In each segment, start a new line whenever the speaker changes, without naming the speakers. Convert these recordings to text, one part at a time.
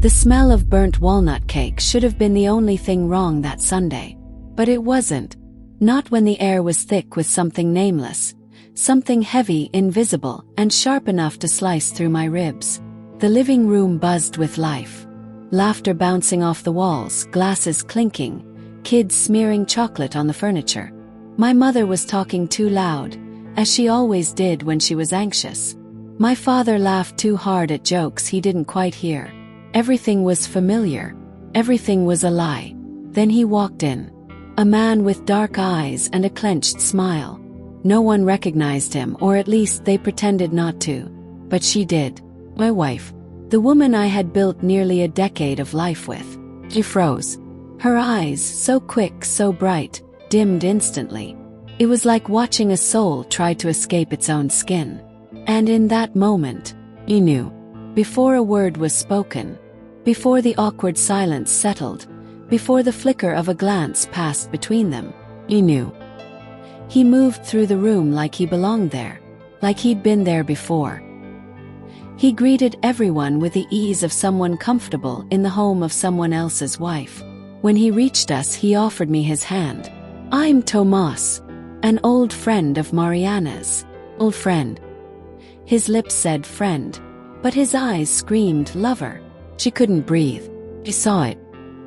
The smell of burnt walnut cake should have been the only thing wrong that Sunday. But it wasn't. Not when the air was thick with something nameless, something heavy, invisible, and sharp enough to slice through my ribs. The living room buzzed with life. Laughter bouncing off the walls, glasses clinking, kids smearing chocolate on the furniture. My mother was talking too loud, as she always did when she was anxious. My father laughed too hard at jokes he didn't quite hear. Everything was familiar. Everything was a lie. Then he walked in. A man with dark eyes and a clenched smile. No one recognized him, or at least they pretended not to. But she did. My wife. The woman I had built nearly a decade of life with. She froze. Her eyes, so quick, so bright, dimmed instantly. It was like watching a soul try to escape its own skin. And in that moment, he knew. Before a word was spoken. Before the awkward silence settled. Before the flicker of a glance passed between them, he knew. He moved through the room like he belonged there, like he'd been there before. He greeted everyone with the ease of someone comfortable in the home of someone else's wife. When he reached us, he offered me his hand. "I'm Tomas, an old friend of Mariana's." Old friend. His lips said friend, but his eyes screamed lover. She couldn't breathe. She saw it.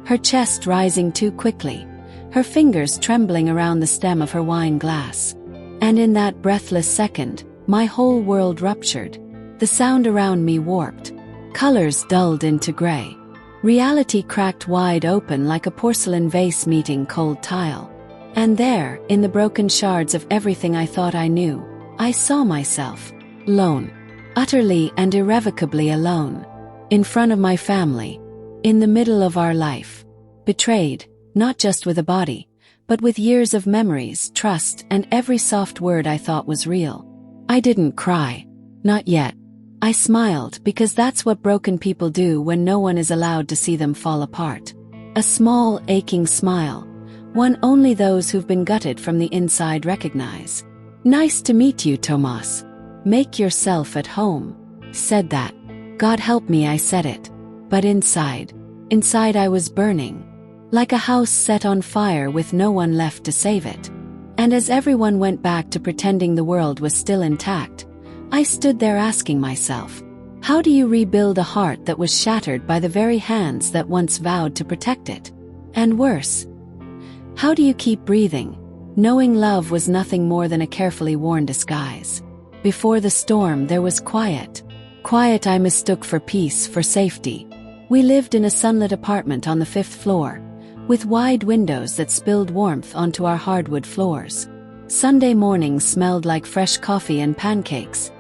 Her chest rising too quickly, her fingers trembling around the stem of her wine glass. And in that breathless second, my whole world ruptured. The sound around me warped. Colors dulled into gray. Reality cracked wide open like a porcelain vase meeting cold tile. And there, in the broken shards of everything I thought I knew, I saw myself. Alone. Utterly and irrevocably alone. In front of my family. In the middle of our life. Betrayed, not just with a body, but with years of memories, trust, and every soft word I thought was real. I didn't cry. Not yet. I smiled, because that's what broken people do when no one is allowed to see them fall apart. A small, aching smile. One only those who've been gutted from the inside recognize. "Nice to meet you, Tomas. Make yourself at home." Said that. God help me, I said it. But inside I was burning. Like a house set on fire with no one left to save it. And as everyone went back to pretending the world was still intact, I stood there asking myself, how do you rebuild a heart that was shattered by the very hands that once vowed to protect it? And worse, how do you keep breathing, knowing love was nothing more than a carefully worn disguise? Before the storm there was quiet. Quiet I mistook for peace, for safety. We lived in a sunlit apartment on the 5th floor, with wide windows that spilled warmth onto our hardwood floors. Sunday mornings smelled like fresh coffee and pancakes.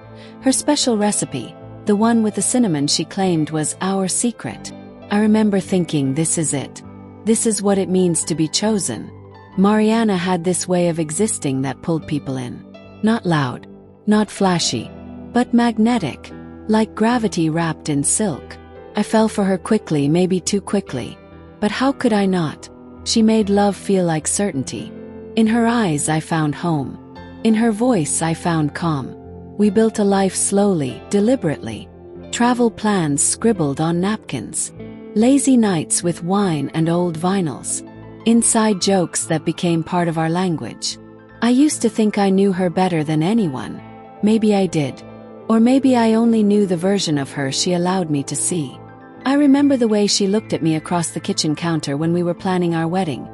Her special recipe, the one with the cinnamon she claimed was our secret. I remember thinking, this is it. This is what it means to be chosen. Mariana had this way of existing that pulled people in. Not loud, not flashy, but magnetic, like gravity wrapped in silk. I fell for her quickly, maybe too quickly. But how could I not? She made love feel like certainty. In her eyes I found home. In her voice I found calm. We built a life slowly, deliberately. Travel plans scribbled on napkins. Lazy nights with wine and old vinyls. Inside jokes that became part of our language. I used to think I knew her better than anyone. Maybe I did. Or maybe I only knew the version of her she allowed me to see. I remember the way she looked at me across the kitchen counter when we were planning our wedding.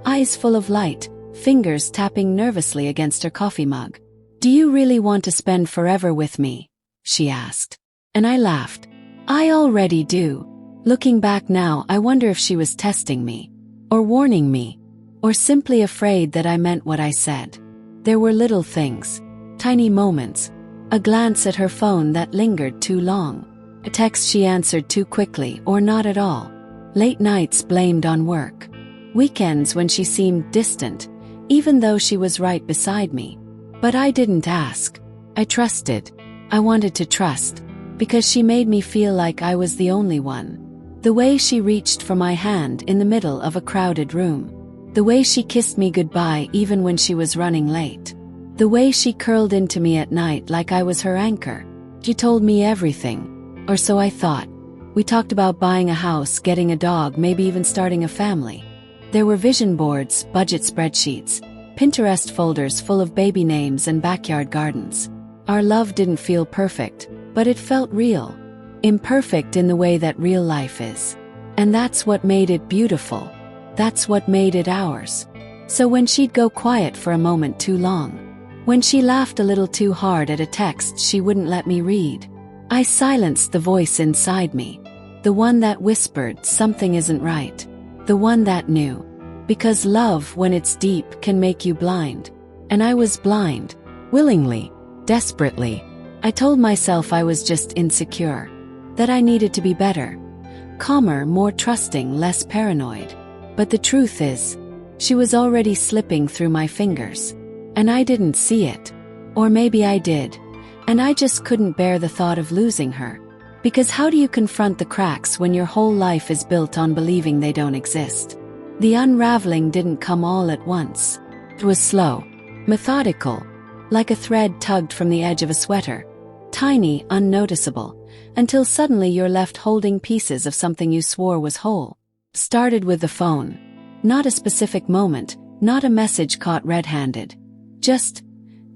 Eyes full of light, fingers tapping nervously against her coffee mug. "Do you really want to spend forever with me?" she asked. And I laughed. I already do. Looking back now, I wonder if she was testing me, or warning me, or simply afraid that I meant what I said. There were little things, tiny moments, a glance at her phone that lingered too long. A text she answered too quickly or not at all. Late nights blamed on work. Weekends when she seemed distant, even though she was right beside me. But I didn't ask. I trusted. I wanted to trust, because she made me feel like I was the only one. The way she reached for my hand in the middle of a crowded room. The way she kissed me goodbye even when she was running late. The way she curled into me at night like I was her anchor. She told me everything. Or so I thought. We talked about buying a house, getting a dog, maybe even starting a family. There were vision boards, budget spreadsheets, Pinterest folders full of baby names and backyard gardens. Our love didn't feel perfect, but it felt real. Imperfect in the way that real life is. And that's what made it beautiful. That's what made it ours. So when she'd go quiet for a moment too long, when she laughed a little too hard at a text she wouldn't let me read, I silenced the voice inside me. The one that whispered something isn't right. The one that knew. Because love, when it's deep, can make you blind. And I was blind. Willingly. Desperately. I told myself I was just insecure. That I needed to be better. Calmer, more trusting, less paranoid. But the truth is, she was already slipping through my fingers. And I didn't see it. Or maybe I did. And I just couldn't bear the thought of losing her. Because how do you confront the cracks when your whole life is built on believing they don't exist? The unraveling didn't come all at once. It was slow, methodical, like a thread tugged from the edge of a sweater, tiny, unnoticeable, until suddenly you're left holding pieces of something you swore was whole. Started with the phone. Not a specific moment, not a message caught red-handed. Just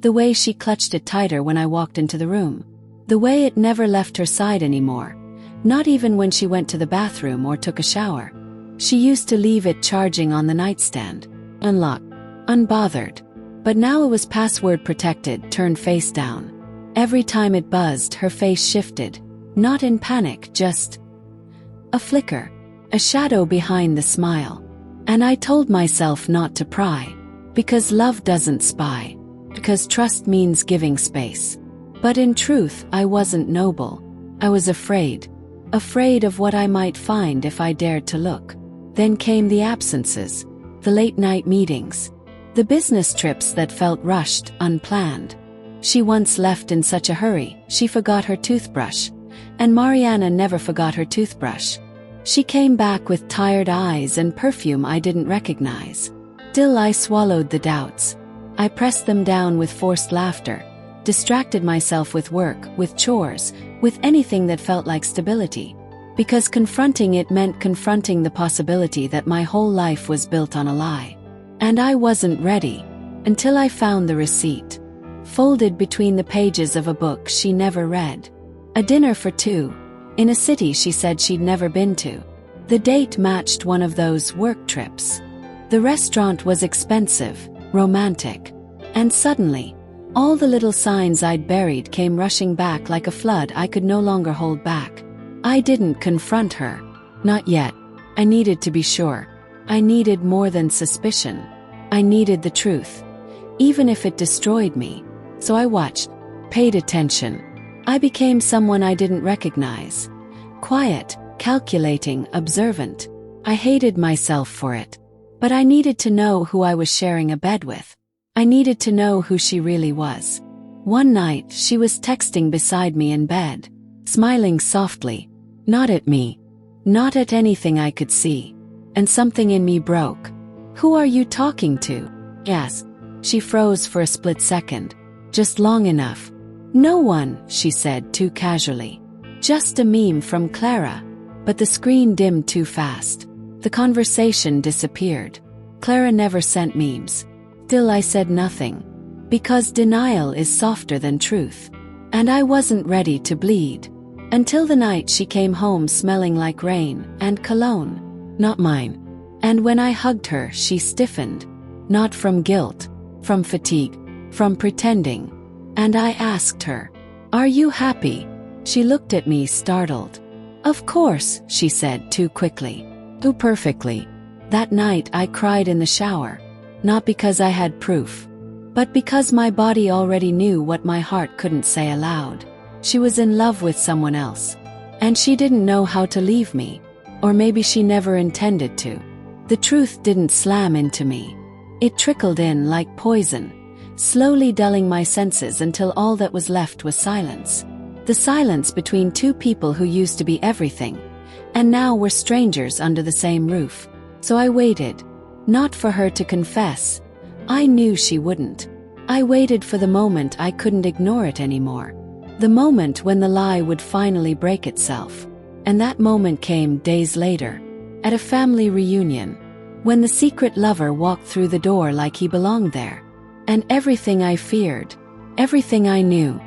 the way she clutched it tighter when I walked into the room. The way it never left her side anymore. Not even when she went to the bathroom or took a shower. She used to leave it charging on the nightstand. Unlocked. Unbothered. But now it was password protected, turned face down. Every time it buzzed, her face shifted. Not in panic, just a flicker. A shadow behind the smile. And I told myself not to pry. Because love doesn't spy. Because trust means giving space. But in truth, I wasn't noble. I was afraid. Afraid of what I might find if I dared to look. Then came the absences. The late-night meetings. The business trips that felt rushed, unplanned. She once left in such a hurry, she forgot her toothbrush. And Mariana never forgot her toothbrush. She came back with tired eyes and perfume I didn't recognize. Still I swallowed the doubts. I pressed them down with forced laughter, distracted myself with work, with chores, with anything that felt like stability. Because confronting it meant confronting the possibility that my whole life was built on a lie. And I wasn't ready, until I found the receipt. Folded between the pages of a book she never read. A dinner for two, in a city she said she'd never been to. The date matched one of those work trips. The restaurant was expensive, romantic. And suddenly, all the little signs I'd buried came rushing back like a flood I could no longer hold back. I didn't confront her. Not yet. I needed to be sure. I needed more than suspicion. I needed the truth. Even if it destroyed me. So I watched. Paid attention. I became someone I didn't recognize. Quiet, calculating, observant. I hated myself for it. But I needed to know who I was sharing a bed with. I needed to know who she really was. One night, she was texting beside me in bed. Smiling softly. Not at me. Not at anything I could see. And something in me broke. "Who are you talking to?" Yes. She froze for a split second. Just long enough. "No one," she said too casually. "Just a meme from Clara." But the screen dimmed too fast. The conversation disappeared. Clara never sent memes. Still I said nothing. Because denial is softer than truth. And I wasn't ready to bleed. Until the night she came home smelling like rain and cologne. Not mine. And when I hugged her, she stiffened. Not from guilt. From fatigue. From pretending. And I asked her, "Are you happy?" She looked at me startled. "Of course," she said too quickly. Too perfectly. That night I cried in the shower. Not because I had proof. But because my body already knew what my heart couldn't say aloud. She was in love with someone else. And she didn't know how to leave me. Or maybe she never intended to. The truth didn't slam into me. It trickled in like poison, slowly dulling my senses until all that was left was silence. The silence between two people who used to be everything, and now were strangers under the same roof. So I waited. Not for her to confess. I knew she wouldn't. I waited for the moment I couldn't ignore it anymore. The moment when the lie would finally break itself. And that moment came days later, at a family reunion, when the secret lover walked through the door like he belonged there. And everything I feared, everything I knew,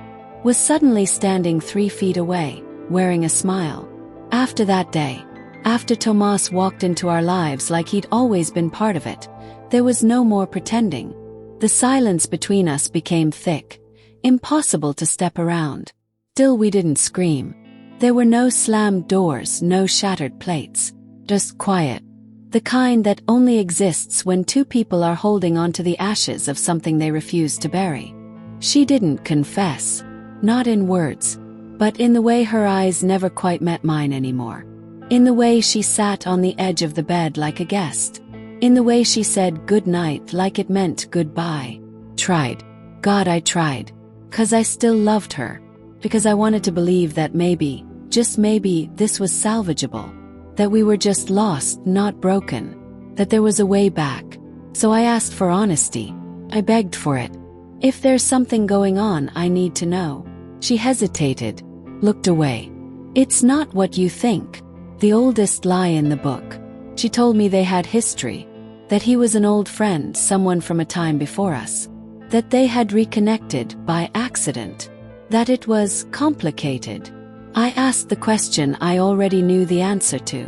was suddenly standing 3 feet away, wearing a smile. After that day, after Tomas walked into our lives like he'd always been part of it, there was no more pretending. The silence between us became thick, impossible to step around. Still, we didn't scream. There were no slammed doors, no shattered plates. Just quiet. The kind that only exists when two people are holding onto the ashes of something they refuse to bury. She didn't confess. Not in words, but in the way her eyes never quite met mine anymore. In the way she sat on the edge of the bed like a guest. In the way she said good night like it meant goodbye. Tried. God, I tried. 'Cause I still loved her. Because I wanted to believe that maybe, just maybe, this was salvageable. That we were just lost, not broken. That there was a way back. So I asked for honesty. I begged for it. If there's something going on, I need to know. She hesitated, looked away. It's not what you think. The oldest lie in the book. She told me they had history. That he was an old friend, someone from a time before us. That they had reconnected by accident. That it was complicated. I asked the question I already knew the answer to.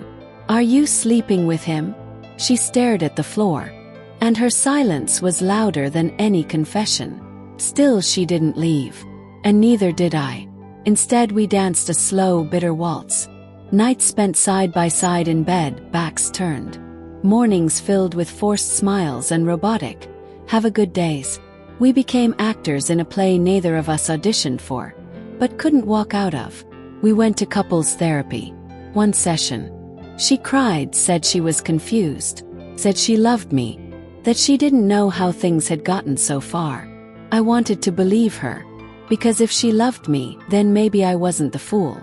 Are you sleeping with him? She stared at the floor. And her silence was louder than any confession. Still, she didn't leave. And neither did I. Instead, we danced a slow, bitter waltz. Nights spent side by side in bed, backs turned. Mornings filled with forced smiles and robotic, have a good days. We became actors in a play neither of us auditioned for, but couldn't walk out of. We went to couples therapy. One session. She cried, said she was confused, said she loved me, that she didn't know how things had gotten so far. I wanted to believe her, because if she loved me, then maybe I wasn't the fool.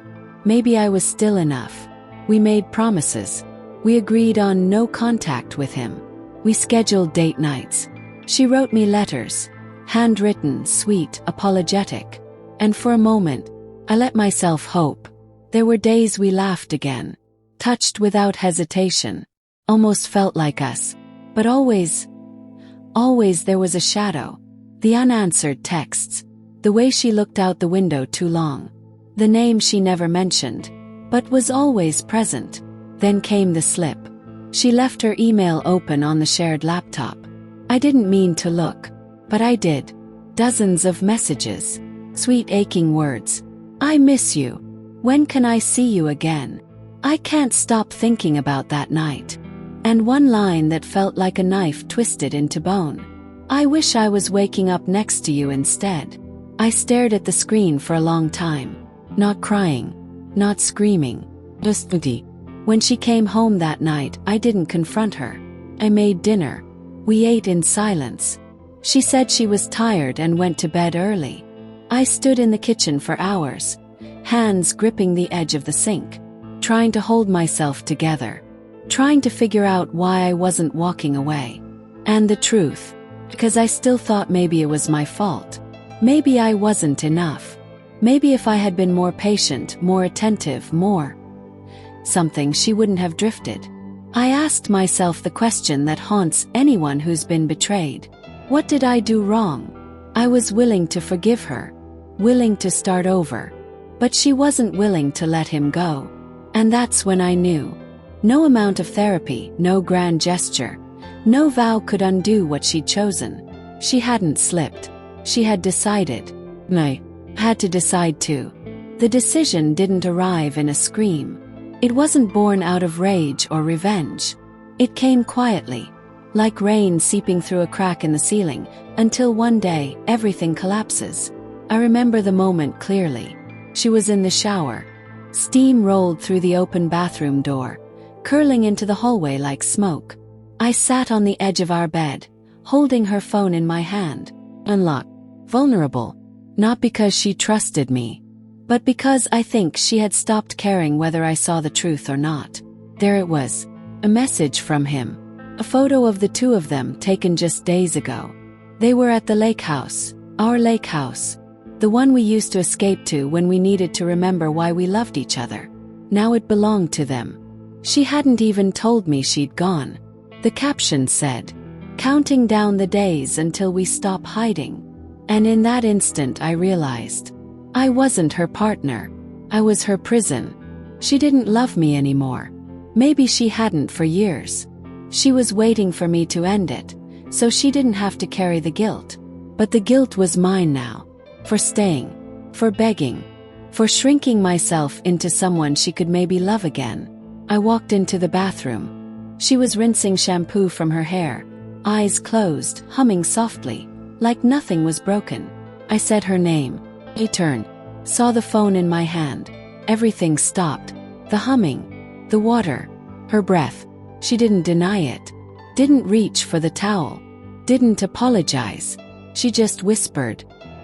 Maybe I was still enough. We made promises. We agreed on no contact with him. We scheduled date nights. She wrote me letters, handwritten, sweet, apologetic. And for a moment, I let myself hope. There were days we laughed again, touched without hesitation, almost felt like us. But always there was a shadow. The unanswered texts, the way she looked out the window too long, the name she never mentioned, but was always present. Then came the slip. She left her email open on the shared laptop. I didn't mean to look, but I did. Dozens of messages, sweet aching words. I miss you. When can I see you again? I can't stop thinking about that night. And one line that felt like a knife twisted into bone. I wish I was waking up next to you instead. I stared at the screen for a long time. Not crying. Not screaming. Just empty. When she came home that night, I didn't confront her. I made dinner. We ate in silence. She said she was tired and went to bed early. I stood in the kitchen for hours, hands gripping the edge of the sink, trying to hold myself together, trying to figure out why I wasn't walking away. And the truth, because I still thought maybe it was my fault. Maybe I wasn't enough. Maybe if I had been more patient, more attentive, more something, she wouldn't have drifted. I asked myself the question that haunts anyone who's been betrayed. What did I do wrong? I was willing to forgive her, willing to start over, but she wasn't willing to let him go. And that's when I knew. No amount of therapy, no grand gesture, no vow could undo what she'd chosen. She hadn't slipped. She had decided. I had to decide too. The decision didn't arrive in a scream. It wasn't born out of rage or revenge. It came quietly, like rain seeping through a crack in the ceiling, until one day, everything collapses. I remember the moment clearly. She was in the shower. Steam rolled through the open bathroom door, curling into the hallway like smoke. I sat on the edge of our bed, holding her phone in my hand, unlocked, vulnerable. Not because she trusted me, but because I think she had stopped caring whether I saw the truth or not. There it was, a message from him. A photo of the two of them taken just days ago. They were at the lake house, our lake house. The one we used to escape to when we needed to remember why we loved each other. Now it belonged to them. She hadn't even told me she'd gone. The caption said, "Counting down the days until we stop hiding." And in that instant I realized I wasn't her partner. I was her prison. She didn't love me anymore. Maybe she hadn't for years. She was waiting for me to end it, so she didn't have to carry the guilt. But the guilt was mine now. For staying. For begging. For shrinking myself into someone she could maybe love again. I walked into the bathroom. She was rinsing shampoo from her hair, eyes closed, humming softly, like nothing was broken. I said her name. He turned, saw the phone in my hand. Everything stopped. The humming, the water, her breath. She didn't deny it. Didn't reach for the towel. Didn't apologize. She just whispered,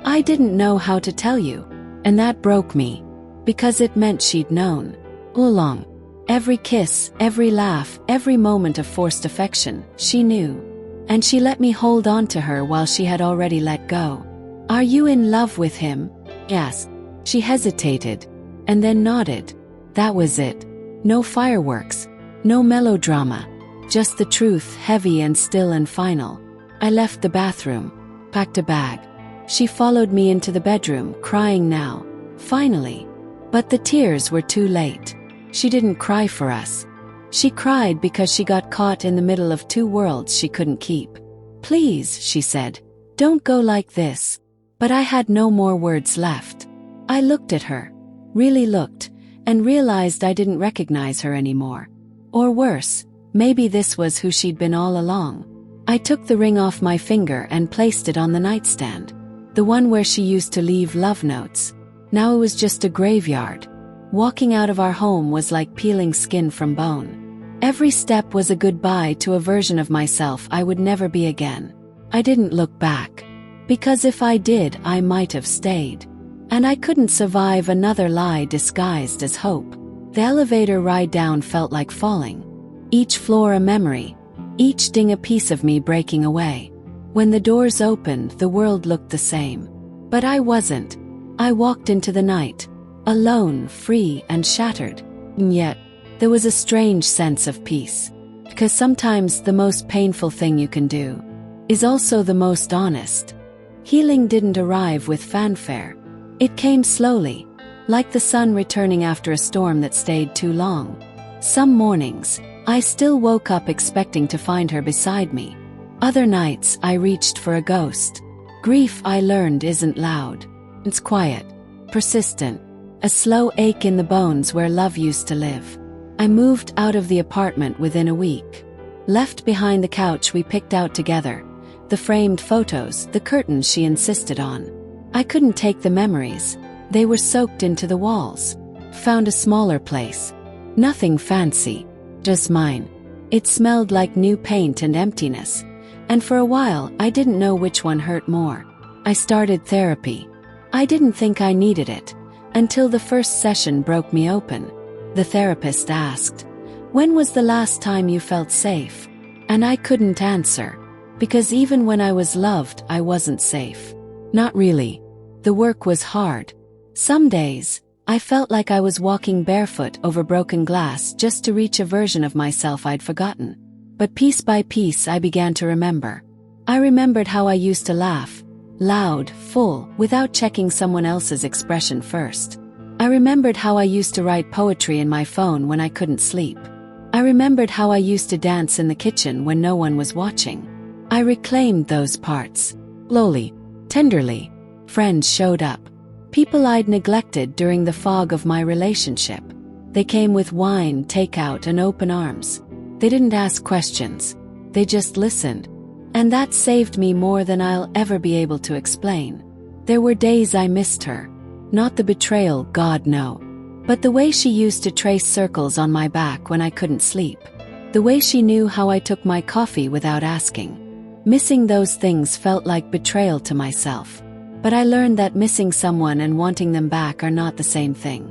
"I didn't know how to tell you." And that broke me. Because it meant she'd known. All along. Every kiss, every laugh, every moment of forced affection, she knew. And she let me hold on to her while she had already let go. "Are you in love with him?" Yes. She hesitated. And then nodded. That was it. No fireworks. No melodrama. Just the truth, heavy and still and final. I left the bathroom. Packed a bag. She followed me into the bedroom, crying now. Finally. But the tears were too late. She didn't cry for us. She cried because she got caught in the middle of two worlds she couldn't keep. "Please," she said, "don't go like this." But I had no more words left. I looked at her. Really looked. And realized I didn't recognize her anymore. Or worse, maybe this was who she'd been all along. I took the ring off my finger and placed it on the nightstand. The one where she used to leave love notes. Now it was just a graveyard. Walking out of our home was like peeling skin from bone. Every step was a goodbye to a version of myself I would never be again. I didn't look back. Because if I did, I might have stayed. And I couldn't survive another lie disguised as hope. The elevator ride down felt like falling. Each floor a memory. Each ding a piece of me breaking away. When the doors opened, the world looked the same. But I wasn't. I walked into the night. Alone, free, and shattered. And yet, there was a strange sense of peace. Because sometimes the most painful thing you can do is also the most honest. Healing didn't arrive with fanfare. It came slowly, like the sun returning after a storm that stayed too long. Some mornings, I still woke up expecting to find her beside me. Other nights, I reached for a ghost. Grief, I learned, isn't loud. It's quiet, persistent, a slow ache in the bones where love used to live. I moved out of the apartment within a week. Left behind the couch we picked out together, the framed photos, the curtains she insisted on. I couldn't take the memories. They were soaked into the walls. Found a smaller place. Nothing fancy. Just mine. It smelled like new paint and emptiness. And for a while, I didn't know which one hurt more. I started therapy. I didn't think I needed it. Until the first session broke me open. The therapist asked, "When was the last time you felt safe?" And I couldn't answer. Because even when I was loved, I wasn't safe. Not really. The work was hard. Some days, I felt like I was walking barefoot over broken glass just to reach a version of myself I'd forgotten. But piece by piece I began to remember. I remembered how I used to laugh. Loud, full, without checking someone else's expression first. I remembered how I used to write poetry in my phone when I couldn't sleep. I remembered how I used to dance in the kitchen when no one was watching. I reclaimed those parts. Slowly. Tenderly. Friends showed up. People I'd neglected during the fog of my relationship. They came with wine, takeout, and open arms. They didn't ask questions. They just listened. And that saved me more than I'll ever be able to explain. There were days I missed her. Not the betrayal, God no. But the way she used to trace circles on my back when I couldn't sleep. The way she knew how I took my coffee without asking. Missing those things felt like betrayal to myself. But I learned that missing someone and wanting them back are not the same thing.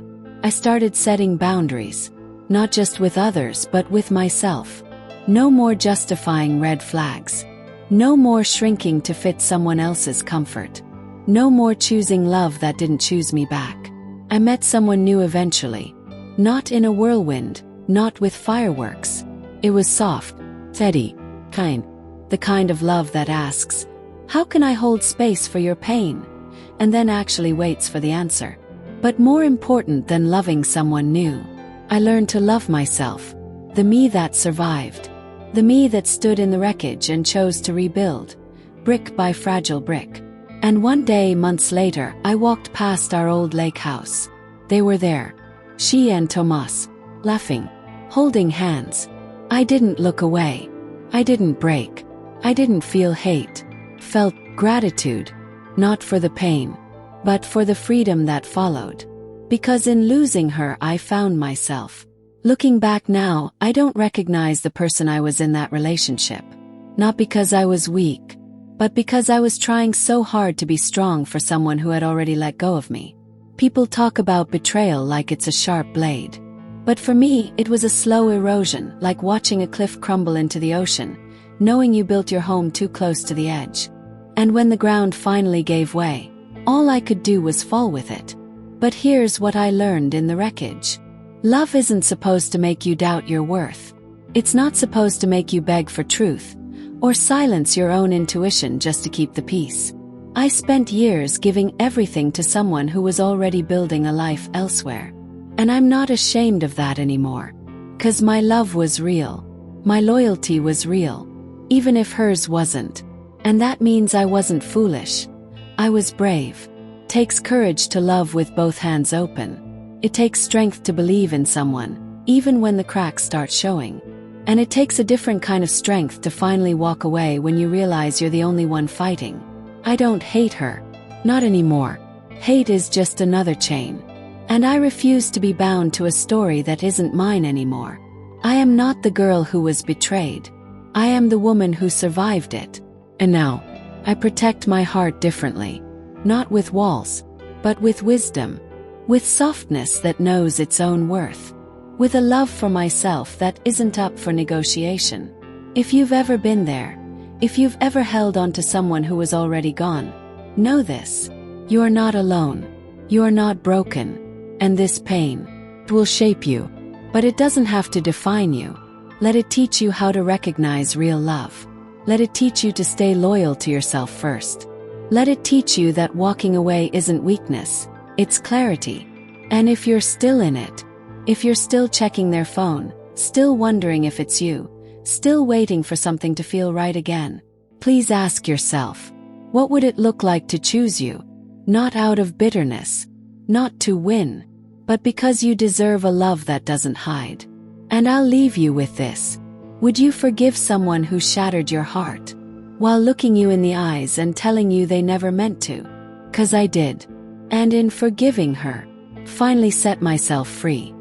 I started setting boundaries. Not just with others but with myself. No more justifying red flags. No more shrinking to fit someone else's comfort. No more choosing love that didn't choose me back. I met someone new eventually. Not in a whirlwind, not with fireworks. It was soft, steady, kind. The kind of love that asks, "How can I hold space for your pain?" and then actually waits for the answer. But more important than loving someone new, I learned to love myself, the me that survived, the me that stood in the wreckage and chose to rebuild, brick by fragile brick. And one day, months later, I walked past our old lake house. They were there, she and Tomas, laughing, holding hands. I didn't look away. I didn't break. I didn't feel hate. Felt gratitude, not for the pain, but for the freedom that followed. Because in losing her, I found myself. Looking back now, I don't recognize the person I was in that relationship. Not because I was weak, but because I was trying so hard to be strong for someone who had already let go of me. People talk about betrayal like it's a sharp blade. But for me, it was a slow erosion, like watching a cliff crumble into the ocean, knowing you built your home too close to the edge. And when the ground finally gave way, all I could do was fall with it. But here's what I learned in the wreckage. Love isn't supposed to make you doubt your worth. It's not supposed to make you beg for truth, or silence your own intuition just to keep the peace. I spent years giving everything to someone who was already building a life elsewhere. And I'm not ashamed of that anymore. 'Cause my love was real. My loyalty was real. Even if hers wasn't. And that means I wasn't foolish. I was brave. Takes courage to love with both hands open. It takes strength to believe in someone, even when the cracks start showing. And it takes a different kind of strength to finally walk away when you realize you're the only one fighting. I don't hate her. Not anymore. Hate is just another chain. And I refuse to be bound to a story that isn't mine anymore. I am not the girl who was betrayed. I am the woman who survived it. And now, I protect my heart differently. Not with walls, but with wisdom. With softness that knows its own worth. With a love for myself that isn't up for negotiation. If you've ever been there, if you've ever held on to someone who was already gone, know this. You are not alone. You are not broken. And this pain, it will shape you. But it doesn't have to define you. Let it teach you how to recognize real love. Let it teach you to stay loyal to yourself first. Let it teach you that walking away isn't weakness, it's clarity. And if you're still in it, if you're still checking their phone, still wondering if it's you, still waiting for something to feel right again, please ask yourself, what would it look like to choose you? Not out of bitterness, not to win, but because you deserve a love that doesn't hide. And I'll leave you with this. Would you forgive someone who shattered your heart, while looking you in the eyes and telling you they never meant to? 'Cause I did. And in forgiving her, finally set myself free.